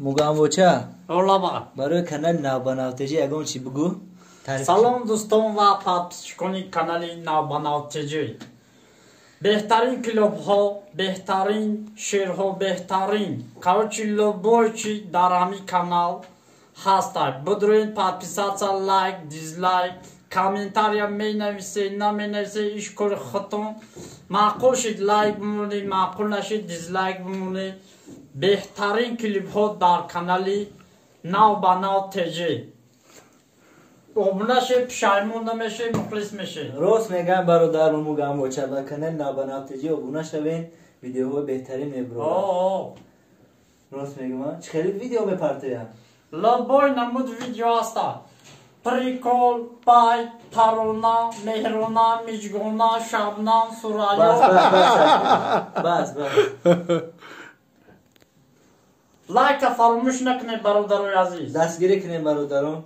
Mugambocha Olaba. برای کانال نابناوتجی اگه چی بگو؟ سلام دوستان و پادپیچکانی کانال نابناوتجی. بهترین کلوب ها، بهترین شیرها، بهترین کاوچی لوبوچی در همین کانال هستند. بدرین پادپیساتsa لایک، دیزلایک، کامنتاریا می نویسید، نمی نویسید، ایش کار خودتون. معقول شید لایک بمونید، معقول نشید دیزلایک بمونید. بهترین کلیپ ها در کانالی نابناوتجی. ابونه شید، پشایمون نمیشه، مخلص میشه. راست میگم برادرم موگامبوچا با کانال نابناوتجی ابونه شوین، ویدیوهای بهترین میبرم. راست میگم چه خیلی ویدیو بپرتیم. لبای نمود ویدیو هستا. پریکول، پای، تارونا، مهرونا، میجگونا، شبنام، سورایو. بس لایک فراموش نکنید برادرای عزیز. دستگیری کنیم برادرم.